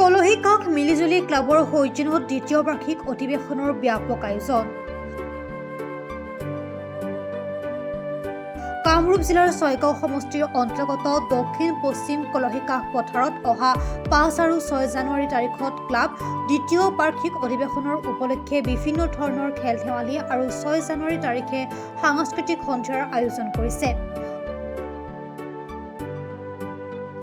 কলহী কাষ মিলিজুলি ক্লাবৰ সৌজন্যত দ্বিতীয় বাৰ্ষিক অধিৱেশনৰ ব্যাপক আয়োজন। কামৰূপ জিলাৰ ছয়গাঁও সমষ্টিৰ অন্তৰ্গত দক্ষিণ পশ্চিম কলহী কাষ পথাৰত অহা ৫ আৰু ৬ জানুৱাৰী তাৰিখত ক্লাব দ্বিতীয় বাৰ্ষিক অধিৱেশনৰ উপলক্ষে বিভিন্ন ধৰণৰ খেল ধেমালি আৰু ৬ জানুৱাৰী তাৰিখে সাংস্কৃতিক সন্ধিয়াৰ আয়োজন কৰিছে।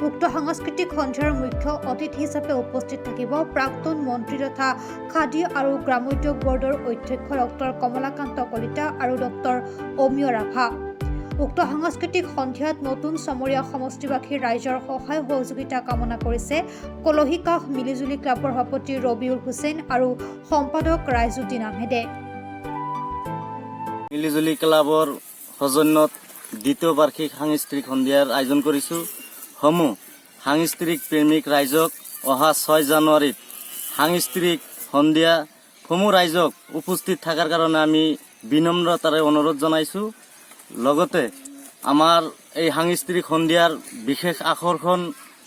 উক্ত সাংস্কৃতিক সন্ধিয়াৰ মুখ্য অতিথি হিচাপে উপস্থিত থাকিব প্ৰাক্তন মন্ত্ৰী তথা খাদী আৰু গ্ৰামোদ্যোগ বৰ্ডৰ অধ্যক্ষ ডক্টৰ কমলাকান্ত কলিতা আৰু ডক্টৰ অমিয় ৰাভা। উক্ত সাংস্কৃতিক সন্ধিয়াত নতুন চমৰীয়া সমষ্টিবাসীৰ ৰাইজৰ সহায় সহযোগিতা কামনা কৰিছে কলহী কাষ মিলিজুলি ক্লাবৰ সভাপতি ৰবিউল হুছেইন আৰু সম্পাদক ৰাইজুদ্দিন আহমেদে। মিলিজুলি ক্লাবৰ সৌজন্যত দ্বিতীয় বাৰ্ষিক সাংস্কৃতিক সন্ধিয়াৰ আয়োজন কৰিছোঁ। সমূহ সাংস্কৃতিক প্ৰেমিক ৰাইজক অহা ৬ জানুৱাৰীত সাংস্কৃতিক সন্ধিয়া সমূহ ৰাইজক উপস্থিত থকাৰ কাৰণে আমি বিনম্ৰতাৰে অনুৰোধ জনাইছোঁ। লগতে আমাৰ এই সাংস্কৃতিক সন্ধিয়াৰ বিশেষ আকৰ্ষণ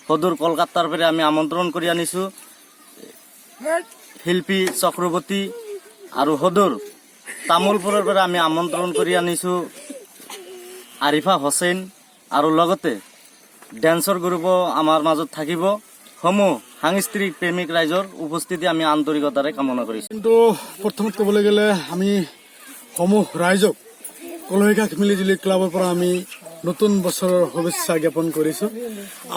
সদূৰ কলকাতাৰ পৰা আমি আমন্ত্ৰণ কৰি আনিছোঁ শিল্পী চক্ৰৱৰ্তী আৰু সদূৰ তামোলপুৰৰ পৰা আমি আমন্ত্ৰণ কৰি আনিছোঁ আৰিফা হুছেইন আৰু লগতে ডেন্সৰ গ্ৰুপো আমাৰ মাজত থাকিব। সমূহ সাংস্কৃতিক প্ৰেমিক ৰাইজৰ উপস্থিতি আমি আন্তৰিকতাৰে কামনা কৰিছোঁ। কিন্তু প্ৰথমত ক'বলৈ গ'লে আমি সমূহ ৰাইজক কলহী কাষ মিলিজুলি ক্লাবৰ পৰা আমি নতুন বছৰৰ শুভেচ্ছা জ্ঞাপন কৰিছোঁ।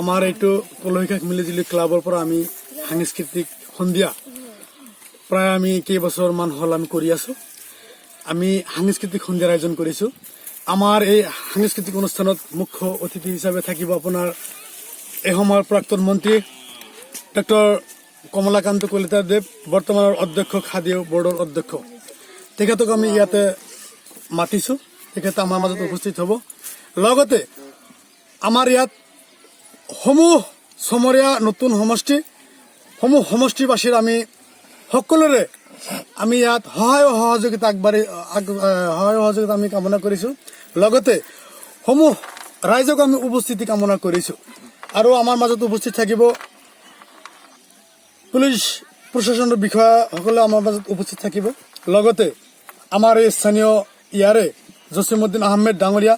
আমাৰ এইটো কলহী কাষ মিলিজুলি ক্লাবৰ পৰা আমি সাংস্কৃতিক সন্ধিয়া প্ৰায় আমি কেইবছৰমান হ'ল আমি কৰি আছোঁ। আমি সাংস্কৃতিক সন্ধিয়াৰ আয়োজন কৰিছোঁ। আমাৰ এই সাংস্কৃতিক অনুষ্ঠানত মুখ্য অতিথি হিচাপে থাকিব আপোনাৰ এই সময়ৰ প্ৰাক্তন মন্ত্ৰী ডক্টৰ কমলাকান্ত কলিতা দেৱ, বৰ্তমানৰ অধ্যক্ষ খাদী বৰ্ডৰ অধ্যক্ষ। তেখেতক আমি ইয়াতে মাতিছোঁ, তেখেত আমাৰ মাজত উপস্থিত হ'ব। লগতে আমাৰ ইয়াত সমূহ চমৰীয়া নতুন সমূহ সমষ্টিবাসীৰ আমি সকলোৰে আমি ইয়াত সহায় সহযোগিতা আমি কামনা কৰিছোঁ। লগতে সমূহ ৰাইজক আমি উপস্থিতি কামনা কৰিছোঁ। আৰু আমাৰ মাজত উপস্থিত থাকিব পুলিচ প্ৰশাসনৰ বিষয়াসকলে আমাৰ মাজত উপস্থিত থাকিব। লগতে আমাৰ এই স্থানীয় ইয়াৰে জছিমুদ্দিন আহমেদ ডাঙৰীয়া,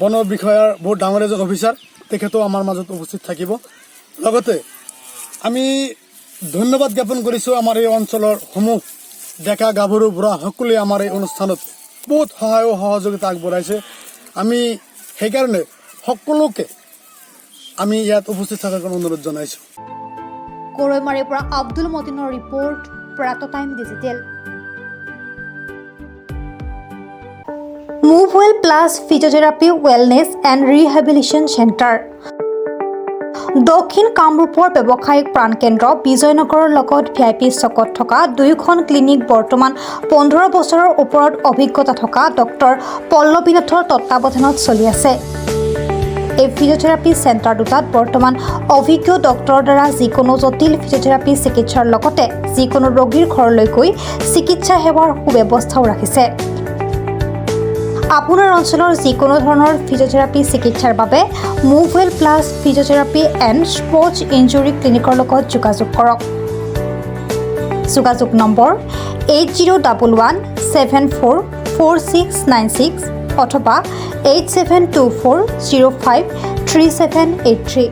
বন বিষয়াৰ বহুত ডাঙৰ এজন অফিচাৰ, তেখেতেও আমাৰ মাজত উপস্থিত থাকিব। লগতে আমি ধন্যবাদ জ্ঞাপন কৰিছোঁ আমাৰ এই অঞ্চলৰ সমূহ ডেকা গাভৰু বুঢ়া সকলোৱে আমাৰ এই অনুষ্ঠানত বহুত সহায় সহযোগিতা আগবঢ়াইছে। আমি সেইকাৰণে সকলোকে আমি ইয়াত উপস্থিত থকাৰ কাৰণে অনুৰোধ জনাইছোঁ। কৰৈমাৰীৰ পৰা আব্দুল মতিনৰ report, Prag time digital. Move well plus physiotherapy wellness and rehabilitation centre, দক্ষিণ কামৰূপৰ ব্যৱসায়িক প্ৰাণকেন্দ্ৰ বিজয়নগৰৰ লগত VIP চকত থকা দুয়োখন ক্লিনিক বৰ্তমান 15 বছৰৰ ওপৰত অভিজ্ঞতা থকা ডক্টৰ পল্লৱীনাথৰ তত্বাৱধানত চলি আছে। এই ফিজিঅথেৰাপি চেণ্টাৰ দুটাত বৰ্তমান অভিজ্ঞ ডক্টৰৰ দ্বাৰা যিকোনো জটিল ফিজিঅথেৰাপি চিকিৎসাৰ লগতে যিকোনো ৰোগীৰ ঘৰলৈ গৈ চিকিৎসা সেৱাৰ সুব্যৱস্থাও ৰাখিছে। আপোনাৰ অঞ্চলৰ যিকোনো ধৰণৰ ফিজিঅথেৰাপি চিকিৎসাৰ বাবে move well plus physiotherapy and sports injury ক্লিনিকৰ লগত যোগাযোগ কৰক। যোগাযোগ নম্বৰ 8011744696 অথবা 8724053783।